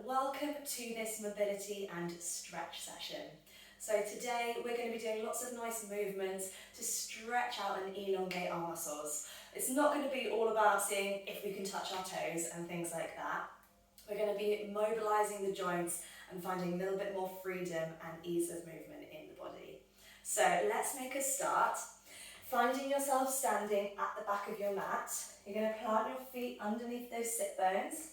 welcome to this mobility and stretch session. So today we're going to be doing lots of nice movements to stretch out and elongate our muscles. It's not going to be all about seeing if we can touch our toes and things like that. We're going to be mobilising the joints and finding a little bit more freedom and ease of movement in the body. So let's make a start. Finding yourself standing at the back of your mat. You're going to plant your feet underneath those sit bones.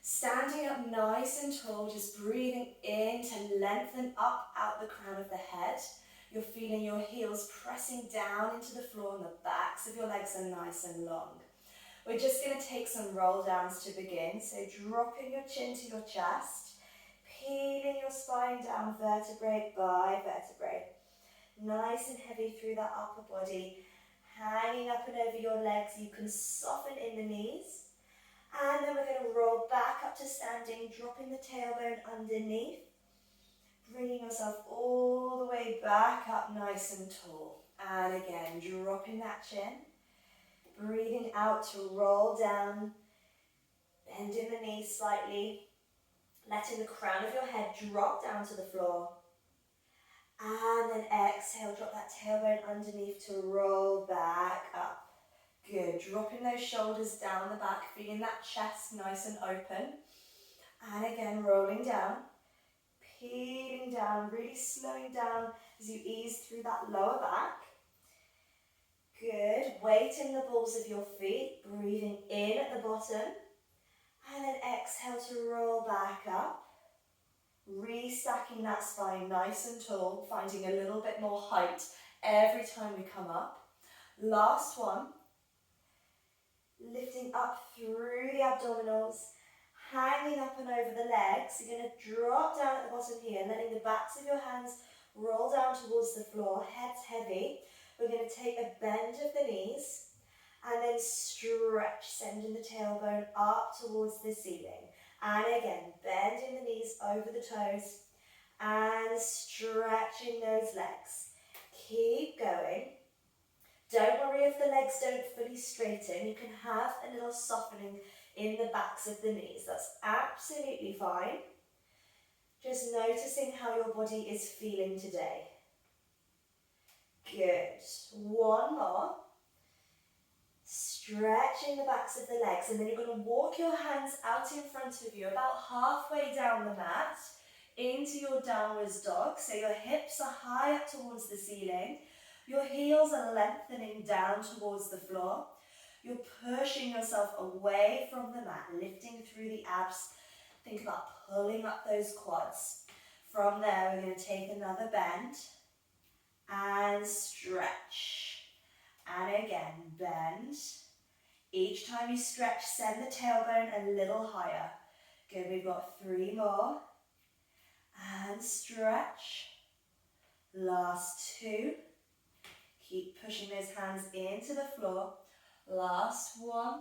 Standing up nice and tall, just breathing in to lengthen up out the crown of the head. You're feeling your heels pressing down into the floor and the backs of your legs are nice and long. We're just going to take some roll downs to begin. So dropping your chin to your chest, peeling your spine down vertebrae by vertebrae. Nice and heavy through that upper body, hanging up and over your legs. You can soften in the knees. And then we're going to roll back up to standing, dropping the tailbone underneath. Bringing yourself all the way back up nice and tall. And again, dropping that chin. Breathing out to roll down. Bending the knees slightly. Letting the crown of your head drop down to the floor. And then exhale, drop that tailbone underneath to roll back up. Good, dropping those shoulders down the back, feeling that chest nice and open. And again, rolling down, peeling down, really slowing down as you ease through that lower back. Good, weight in the balls of your feet, breathing in at the bottom. And then exhale to roll back up. Restacking that spine nice and tall, finding a little bit more height every time we come up. Last one. Lifting up through the abdominals, hanging up and over the legs. You're going to drop down at the bottom here, letting the backs of your hands roll down towards the floor, head's heavy. We're going to take a bend of the knees and then stretch, sending the tailbone up towards the ceiling. And again, bending the knees over the toes and stretching those legs. Keep going. Don't worry if the legs don't fully straighten. You can have a little softening in the backs of the knees. That's absolutely fine. Just noticing how your body is feeling today. Good. One more. Stretching the backs of the legs, and then you're going to walk your hands out in front of you about halfway down the mat into your downwards dog. So your hips are high up towards the ceiling. Your heels are lengthening down towards the floor. You're pushing yourself away from the mat, lifting through the abs. Think about pulling up those quads. From there, we're going to take another bend and stretch. And again, bend. Each time you stretch, send the tailbone a little higher. Good, we've got 3 more. And stretch. Last 2. Keep pushing those hands into the floor. Last 1.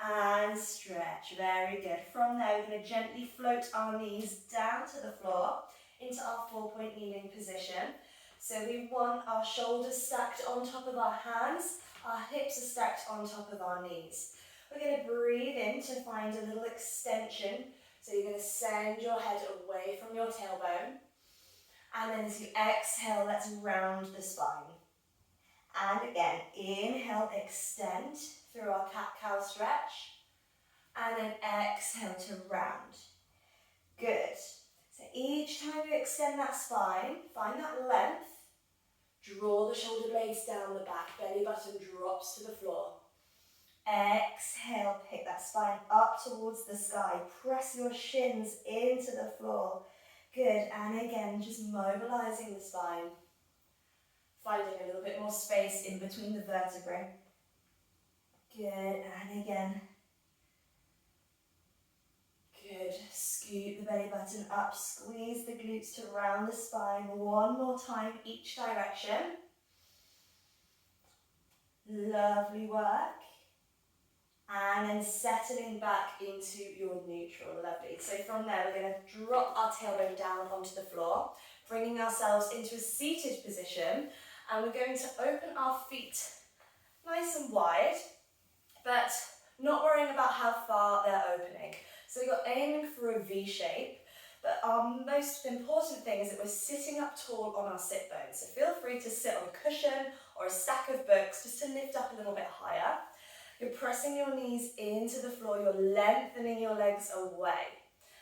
And stretch. Very good. From there, we're going to gently float our knees down to the floor into our 4-point kneeling position. So we want our shoulders stacked on top of our hands. Our hips are stacked on top of our knees. We're going to breathe in to find a little extension. So you're going to send your head away from your tailbone. And then as you exhale, let's round the spine. And again, inhale, extend through our cat-cow stretch. And then exhale to round. Good. So each time you extend that spine, find that length. Draw the shoulder blades down the back, belly button drops to the floor. Exhale, pick that spine up towards the sky. Press your shins into the floor. Good, and again, just mobilizing the spine. Finding a little bit more space in between the vertebrae. Good, and again. Good, scoot the belly button up, squeeze the glutes to round the spine. One more time, each direction. Lovely work. And then settling back into your neutral, lovely. So from there, we're going to drop our tailbone down onto the floor, bringing ourselves into a seated position. And we're going to open our feet nice and wide, but Not worrying about how far they're opening. So you're aiming for a V shape, but our most important thing is that we're sitting up tall on our sit bones. So feel free to sit on a cushion or a stack of books just to lift up a little bit higher. You're pressing your knees into the floor, you're lengthening your legs away.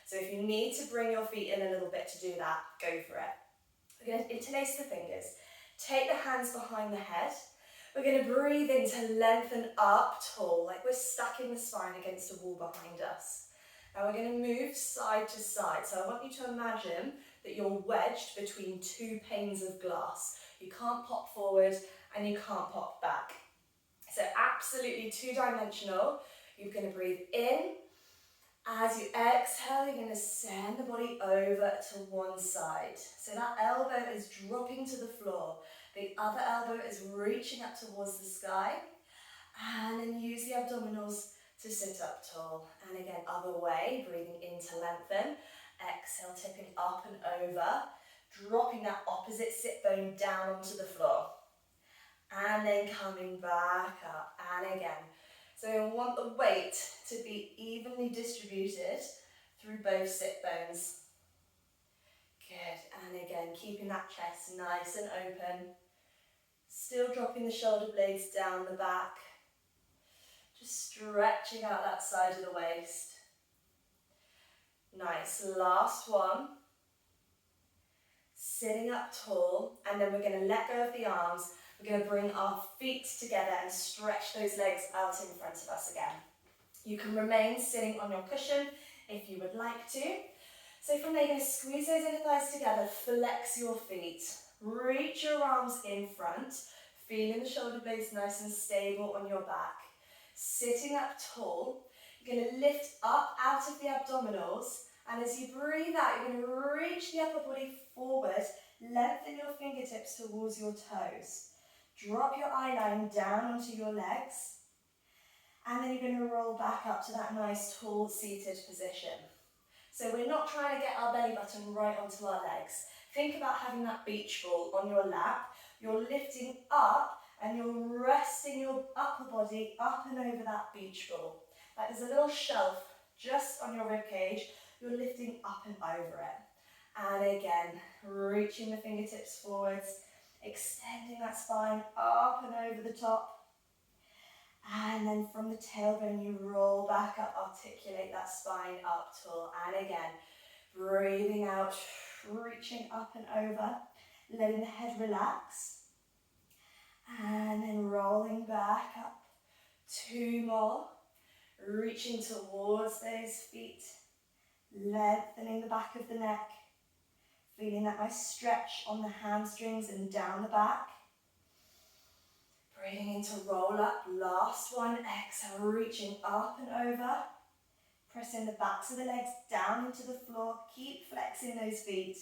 So if you need to bring your feet in a little bit to do that, go for it. We're going to interlace the fingers. Take the hands behind the head. We're going to breathe in to lengthen up tall, like we're stacking the spine against a wall behind us. Now we're going to move side to side. So I want you to imagine that you're wedged between two panes of glass. You can't pop forward and you can't pop back. So absolutely two-dimensional. You're going to breathe in. As you exhale, you're going to send the body over to one side. So that elbow is dropping to the floor. The other elbow is reaching up towards the sky. And then use the abdominals to sit up tall. And again, other way, breathing in to lengthen. Exhale, tipping up and over. Dropping that opposite sit bone down onto the floor. And then coming back up. And again. So you want the weight to be evenly distributed through both sit bones. Good. And again, keeping that chest nice and open. Still dropping the shoulder blades down the back. Just stretching out that side of the waist. Nice. Last one. Sitting up tall. And then we're going to let go of the arms. We're going to bring our feet together and stretch those legs out in front of us again. You can remain sitting on your cushion if you would like to. So from there, you're going to squeeze those inner thighs together, flex your feet, reach your arms in front, feeling the shoulder blades nice and stable on your back. Sitting up tall, you're going to lift up out of the abdominals, and as you breathe out, you're going to reach the upper body forward, lengthen your fingertips towards your toes. Drop your eye line down onto your legs. And then you're going to roll back up to that nice tall seated position. So we're not trying to get our belly button right onto our legs. Think about having that beach ball on your lap. You're lifting up and you're resting your upper body up and over that beach ball. Like there's a little shelf just on your rib cage. You're lifting up and over it. And again, reaching the fingertips forwards. Extending that spine up and over the top. And then from the tailbone, you roll back up, articulate that spine up tall. And again, breathing out, reaching up and over, letting the head relax. And then rolling back up. Two more. Reaching towards those feet. Lengthening the back of the neck. Feeling that nice stretch on the hamstrings and down the back. Breathing in to roll up. Last one. Exhale, reaching up and over. Pressing the backs of the legs down into the floor. Keep flexing those feet.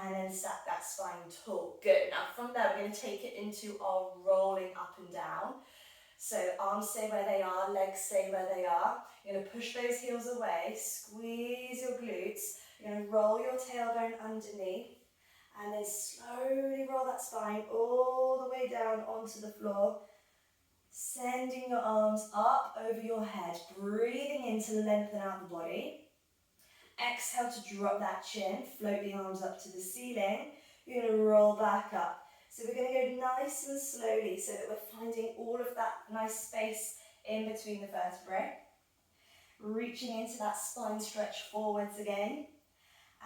And then stack that spine tall. Good. Now from there, we're going to take it into our rolling up and down. So arms stay where they are, legs stay where they are. You're going to push those heels away. Squeeze your glutes. You're going to roll your tailbone underneath and then slowly roll that spine all the way down onto the floor. Sending your arms up over your head, breathing in to lengthen out the body. Exhale to drop that chin, float the arms up to the ceiling. You're going to roll back up. So we're going to go nice and slowly so that we're finding all of that nice space in between the vertebrae. Reaching into that spine stretch forwards again.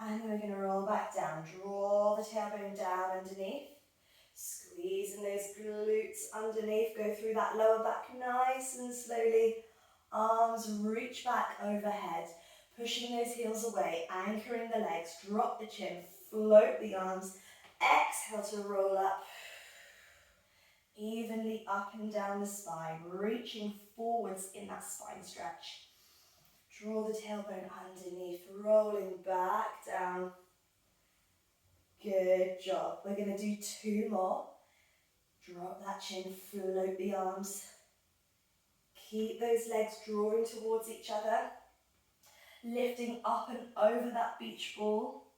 And then we're going to roll back down. Draw the tailbone down underneath. Squeezing those glutes underneath. Go through that lower back nice and slowly. Arms reach back overhead. Pushing those heels away. Anchoring the legs. Drop the chin. Float the arms. Exhale to roll up. Evenly up and down the spine. Reaching forwards in that spine stretch. Draw the tailbone underneath, rolling back down. Good job. We're going to do two more. Drop that chin, float the arms. Keep those legs drawing towards each other. Lifting up and over that beach ball.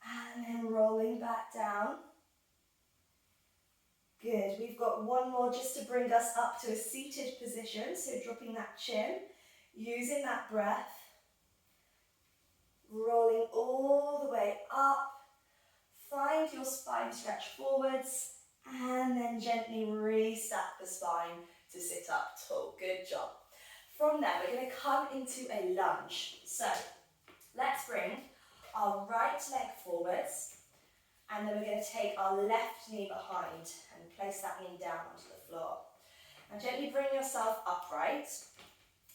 And then rolling back down. Good. We've got one more just to bring us up to a seated position. So dropping that chin, using that breath, rolling all the way up. Find your spine stretch forwards and then gently restack the spine to sit up tall. Good job. From there, we're going to come into a lunge. So let's bring our right leg forwards, and then we're going to take our left knee behind and place that knee down onto the floor. And gently bring yourself upright,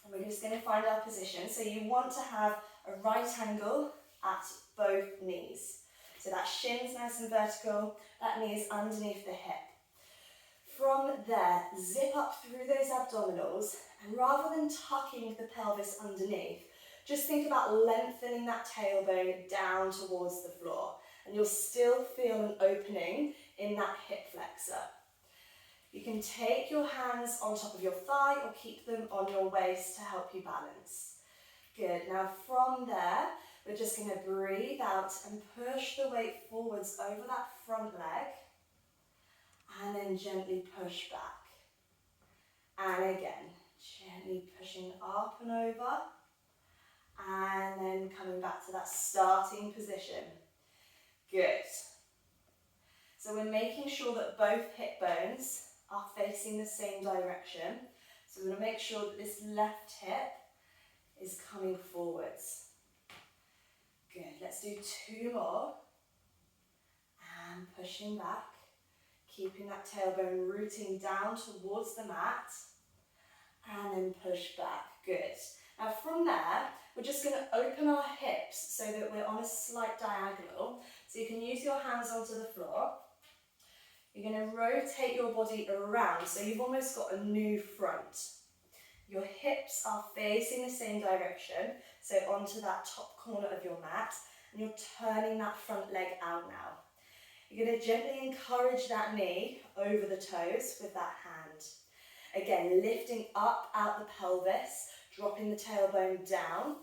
and we're just going to find our position. So you want to have a right angle at both knees. So that shin's nice and vertical, that knee is underneath the hip. From there, zip up through those abdominals, and rather than tucking the pelvis underneath, just think about lengthening that tailbone down towards the floor, and you'll still feel an opening in that hip flexor. You can take your hands on top of your thigh or keep them on your waist to help you balance. Good. Now from there, we're just going to breathe out and push the weight forwards over that front leg, and then gently push back. And again, gently pushing up and over, and then coming back to that starting position. Good. So we're making sure that both hip bones are facing the same direction. So we're going to make sure that this left hip is coming forwards. Good. Let's do 2 more. And pushing back, keeping that tailbone rooting down towards the mat, and then push back. Good. Now from there, we're just going to open our hips so that we're on a slight diagonal. So you can use your hands onto the floor. You're going to rotate your body around, so you've almost got a new front. Your hips are facing the same direction, so onto that top corner of your mat, and you're turning that front leg out now. You're going to gently encourage that knee over the toes with that hand. Again, lifting up out the pelvis, dropping the tailbone down.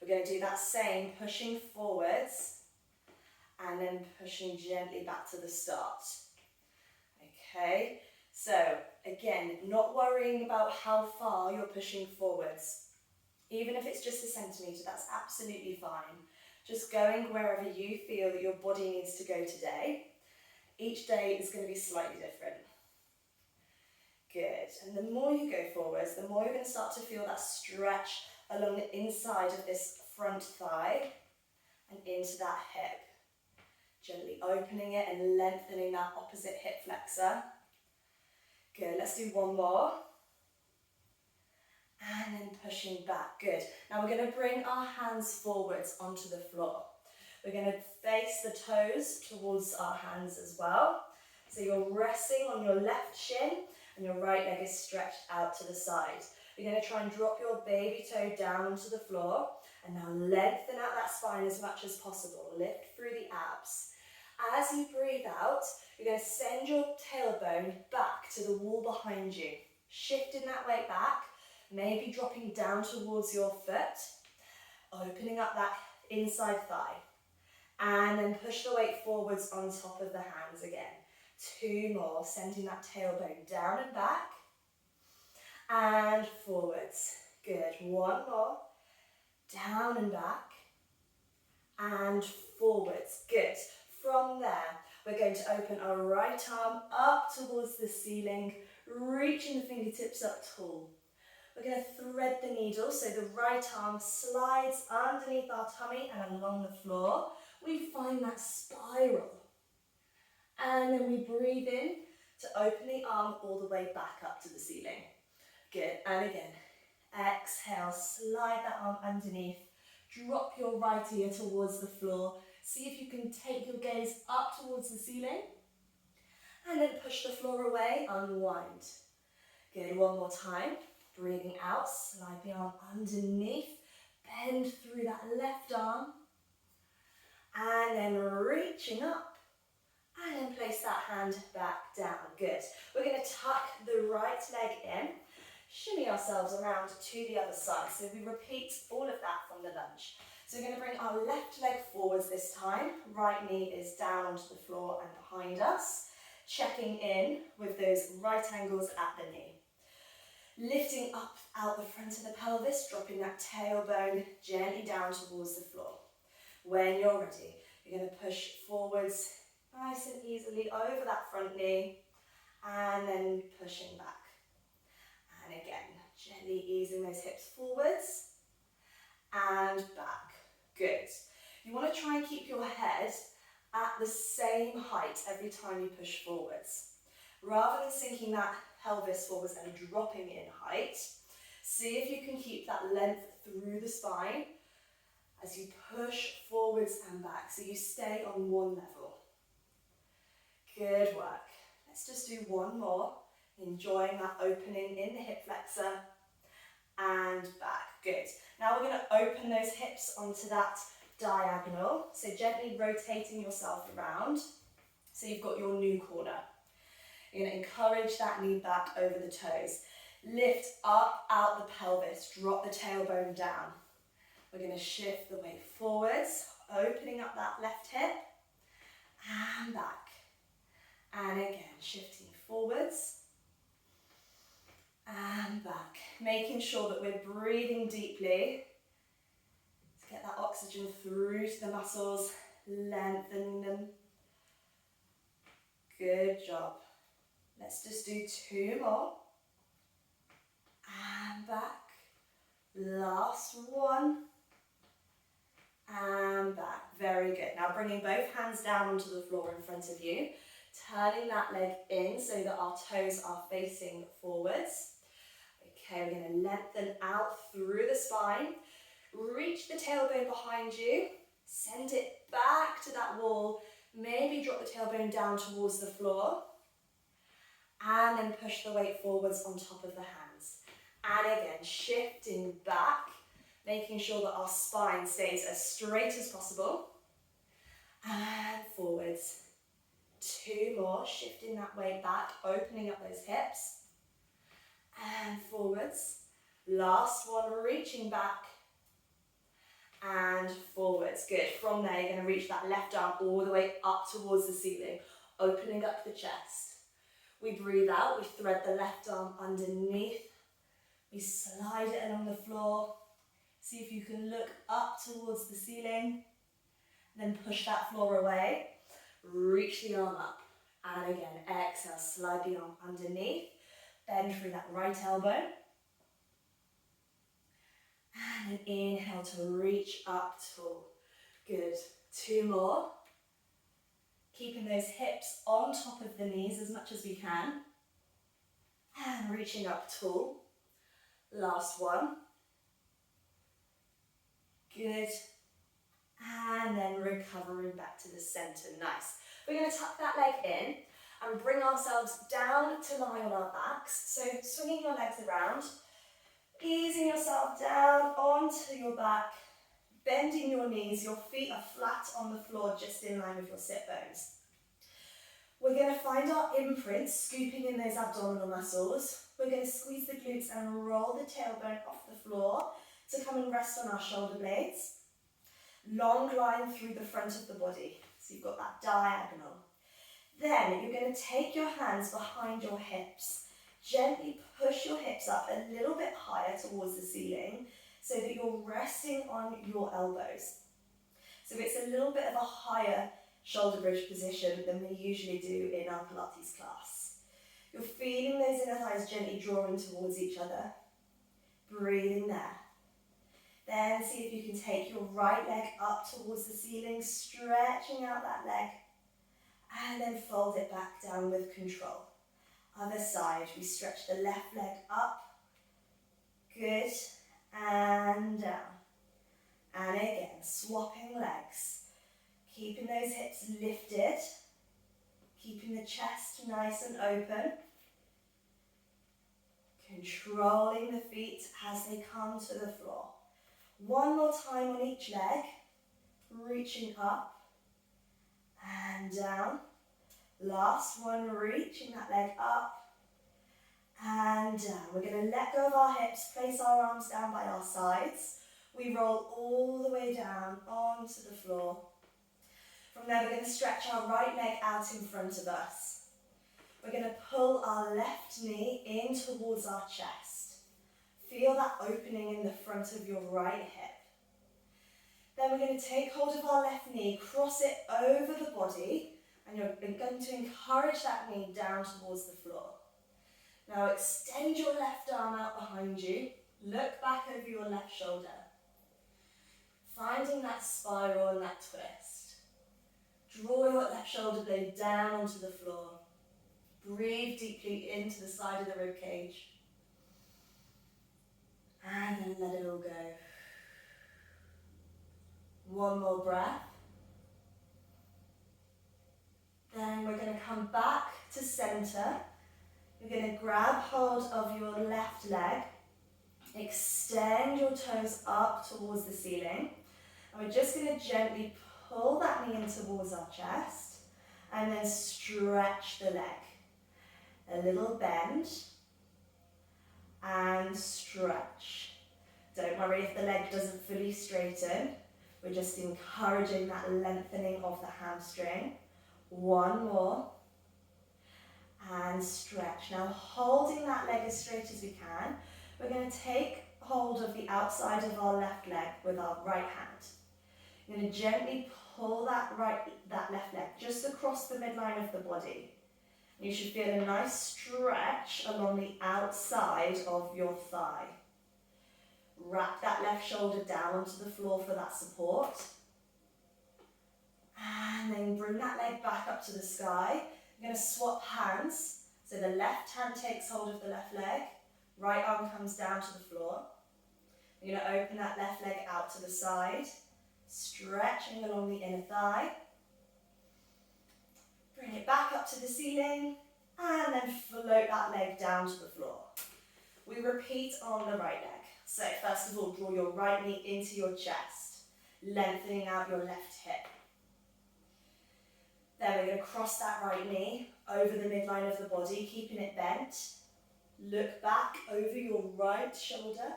We're going to do that same, pushing forwards, and then pushing gently back to the start. Okay, so again, not worrying about how far you're pushing forwards. Even if it's just a centimetre, that's absolutely fine. Just going wherever you feel that your body needs to go today. Each day is going to be slightly different. Good, and the more you go forwards, the more you're going to start to feel that stretch along the inside of this front thigh and into that hip. Gently opening it and lengthening that opposite hip flexor. Good, let's do 1 more. And then pushing back, good. Now we're going to bring our hands forwards onto the floor. We're going to face the toes towards our hands as well. So you're resting on your left shin and your right leg is stretched out to the side. You're going to try and drop your baby toe down onto the floor, and now lengthen out that spine as much as possible. Lift through the abs. As you breathe out, you're going to send your tailbone back to the wall behind you. Shifting that weight back, maybe dropping down towards your foot, opening up that inside thigh. And then push the weight forwards on top of the hands again. 2 more, sending that tailbone down and back. And forwards. Good. 1 more. Down and back. And forwards. Good. From there, we're going to open our right arm up towards the ceiling, reaching the fingertips up tall. We're going to thread the needle so the right arm slides underneath our tummy and along the floor. We find that spiral. And then we breathe in to open the arm all the way back up to the ceiling. Good. And again, exhale, slide that arm underneath. Drop your right ear towards the floor. See if you can take your gaze up towards the ceiling. And then push the floor away, unwind. Good. 1 more time. Breathing out, slide the arm underneath. Bend through that left arm. And then reaching up. And then place that hand back down. Good. We're going to tuck the right leg in. Shimmy ourselves around to the other side. So we repeat all of that from the lunge. So we're going to bring our left leg forwards this time. Right knee is down onto the floor and behind us. checking in with those right angles at the knee. Lifting up out the front of the pelvis, dropping that tailbone gently down towards the floor. When you're ready, you're going to push forwards nice and easily over that front knee, and then pushing back. And again, gently easing those hips forwards and back. Good. You want to try and keep your head at the same height every time you push forwards. Rather than sinking that pelvis forwards and dropping in height, see if you can keep that length through the spine as you push forwards and back, so you stay on one level. Good work. Let's just do one more, enjoying that opening in the hip flexor and back. Good. Now we're going to open those hips onto that diagonal, so gently rotating yourself around so you've got your new corner. You're going to encourage that knee back over the toes. Lift up out the pelvis, drop the tailbone down. We're going to shift the weight forwards, opening up that left hip and back. And again, shifting forwards and back. Making sure that we're breathing deeply to get that oxygen through to the muscles, lengthening them. Good job. Let's just do two more. And back. Last one. And back. Very good. Now bringing both hands down onto the floor in front of you. Turning that leg in so that our toes are facing forwards. Okay, we're going to lengthen out through the spine. Reach the tailbone behind you. Send it back to that wall. Maybe drop the tailbone down towards the floor. And then push the weight forwards on top of the hands. And again, shifting back, making sure that our spine stays as straight as possible. And forwards. Two more, shifting that weight back, opening up those hips. And forwards. Last one, reaching back. And forwards. Good. From there, you're going to reach that left arm all the way up towards the ceiling, opening up the chest. We breathe out, we thread the left arm underneath. We slide it along the floor. See if you can look up towards the ceiling. Then push that floor away. Reach the arm up. And again, exhale, slide the arm underneath. Bend through that right elbow. And then inhale to reach up tall. Good. Two more. Keeping those hips on top of the knees as much as we can. And reaching up tall. Last one. Good. And then recovering back to the center. Nice. We're going to tuck that leg in and bring ourselves down to lie on our backs. So swinging your legs around, easing yourself down onto your back, bending your knees. Your feet are flat on the floor, just in line with your sit bones. We're going to find our imprint, scooping in those abdominal muscles. We're going to squeeze the glutes and roll the tailbone off the floor to come and rest on our shoulder blades. Long line through the front of the body. So you've got that diagonal. Then you're going to take your hands behind your hips. Gently push your hips up a little bit higher towards the ceiling so that you're resting on your elbows. So it's a little bit of a higher shoulder bridge position than we usually do in our Pilates class. You're feeling those inner thighs gently drawing towards each other. Breathing there. Then see if you can take your right leg up towards the ceiling, stretching out that leg, and then fold it back down with control. Other side, we stretch the left leg up. Good. And down. And again, swapping legs. Keeping those hips lifted. Keeping the chest nice and open. Controlling the feet as they come to the floor. One more time on each leg. Reaching up and down. Last one, reaching that leg up and down. We're going to let go of our hips, place our arms down by our sides. We roll all the way down onto the floor. From there, we're going to stretch our right leg out in front of us. We're going to pull our left knee in towards our chest. Feel that opening in the front of your right hip. Then we're going to take hold of our left knee, cross it over the body, and you're going to encourage that knee down towards the floor. Now extend your left arm out behind you, look back over your left shoulder. Finding that spiral and that twist. Draw your left shoulder blade down onto the floor. Breathe deeply into the side of the rib cage. And then let it all go. One more breath. Then we're going to come back to center. You're going to grab hold of your left leg. Extend your toes up towards the ceiling. And we're just going to gently pull that knee in towards our chest. And then stretch the leg. A little bend. And stretch. Don't worry if the leg doesn't fully straighten. We're just encouraging that lengthening of the hamstring. One more. And stretch. Now holding that leg as straight as we can, we're going to take hold of the outside of our left leg with our right hand. You're going to gently pull that left leg just across the midline of the body. You should feel a nice stretch along the outside of your thigh. Wrap that left shoulder down onto the floor for that support. And then bring that leg back up to the sky. You're going to swap hands. So the left hand takes hold of the left leg. Right arm comes down to the floor. You're going to open that left leg out to the side. Stretching along the inner thigh. Bring it back up to the ceiling. And then float that leg down to the floor. We repeat on the right leg. So first of all, draw your right knee into your chest, lengthening out your left hip. Then we're going to cross that right knee over the midline of the body, keeping it bent. Look back over your right shoulder.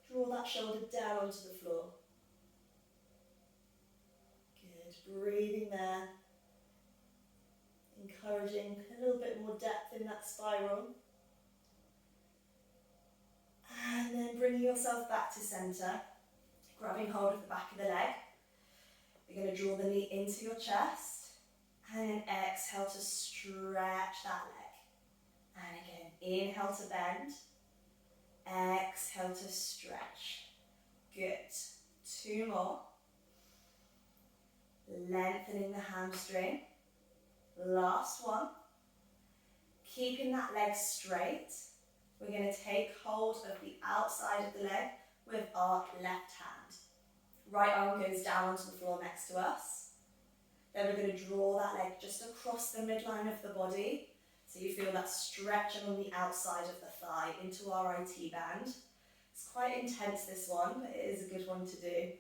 Draw that shoulder down onto the floor. Good, breathing there. Encouraging a little bit more depth in that spiral. And then bringing yourself back to center, grabbing hold of the back of the leg. You're going to draw the knee into your chest, and then exhale to stretch that leg. And again, inhale to bend, exhale to stretch. Good. Two more. Lengthening the hamstring. Last one. Keeping that leg straight. We're going to take hold of the outside of the leg with our left hand. Right arm goes down onto the floor next to us. Then we're going to draw that leg just across the midline of the body. So you feel that stretch along the outside of the thigh into our IT band. It's quite intense, this one, but it is a good one to do.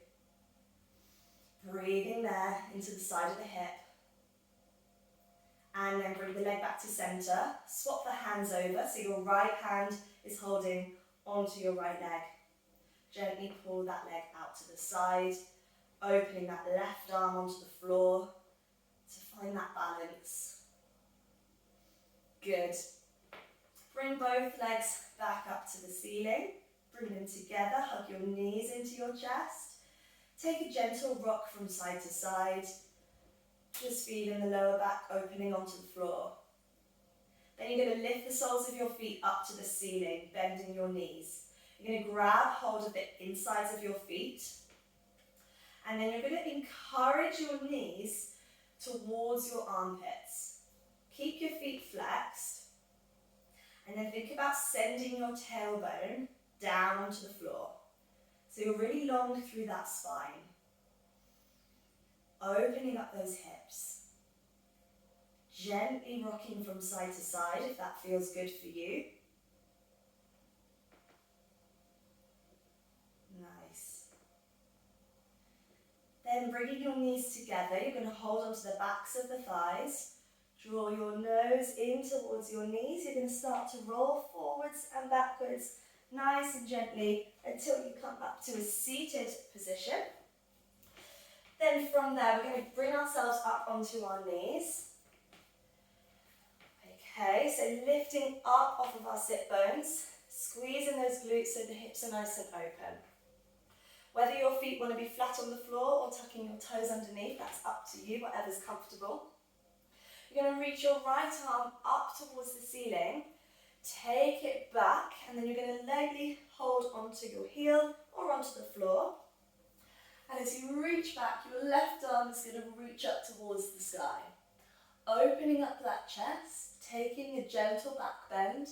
Breathing there into the side of the hip. And then bring the leg back to center. Swap the hands over, so your right hand is holding onto your right leg. Gently pull that leg out to the side, opening that left arm onto the floor to find that balance. Good. Bring both legs back up to the ceiling. Bring them together, hug your knees into your chest. Take a gentle rock from side to side. Just feeling the lower back opening onto the floor. Then you're going to lift the soles of your feet up to the ceiling, bending your knees. You're going to grab hold of the insides of your feet. And then you're going to encourage your knees towards your armpits. Keep your feet flexed. And then think about sending your tailbone down onto the floor. So you're really long through that spine. Opening up those hips. Gently rocking from side to side if that feels good for you. Nice. Then bringing your knees together, you're going to hold onto the backs of the thighs. Draw your nose in towards your knees. You're going to start to roll forwards and backwards, nice and gently, until you come up to a seated position. Then from there, we're going to bring ourselves up onto our knees. Okay, so lifting up off of our sit bones, squeezing those glutes so the hips are nice and open. Whether your feet want to be flat on the floor or tucking your toes underneath, that's up to you, whatever's comfortable. You're going to reach your right arm up towards the ceiling, take it back, and then you're going to lightly hold onto your heel or onto the floor. And as you reach back, your left arm is going to reach up towards the sky. Opening up that chest, taking a gentle back bend,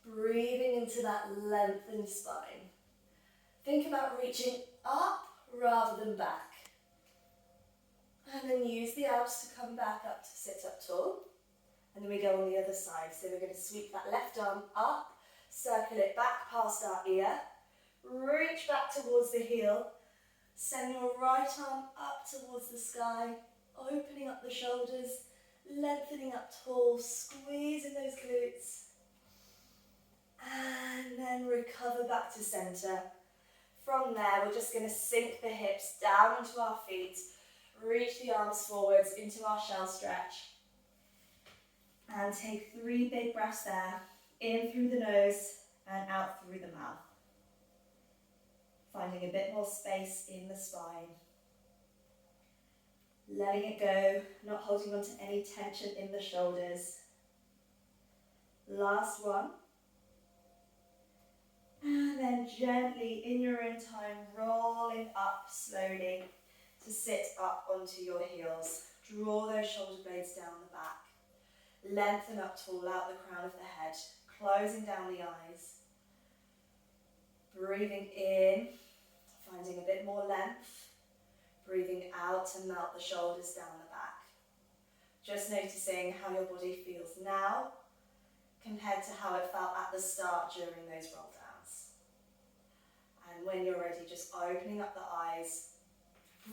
breathing into that lengthened spine. Think about reaching up rather than back. And then use the abs to come back up to sit up tall. And then we go on the other side. So we're going to sweep that left arm up, circle it back past our ear, reach back towards the heel, send your right arm up towards the sky, opening up the shoulders, lengthening up tall, squeezing those glutes. And then recover back to center. From there, we're just going to sink the hips down into our feet, reach the arms forwards into our shell stretch. And take 3 big breaths there, in through the nose and out through the mouth. Finding a bit more space in the spine. Letting it go, not holding on to any tension in the shoulders. Last one. And then gently, in your own time, rolling up slowly to sit up onto your heels. Draw those shoulder blades down the back. Lengthen up tall out the crown of the head, closing down the eyes. Breathing in, finding a bit more length. Breathing out to melt the shoulders down the back. Just noticing how your body feels now compared to how it felt at the start during those roll downs. And when you're ready, just opening up the eyes,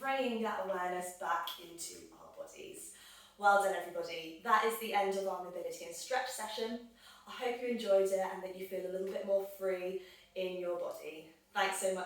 bringing that awareness back into our bodies. Well done, everybody. That is the end of our mobility and stretch session. I hope you enjoyed it and that you feel a little bit more free in your body. Thanks so much.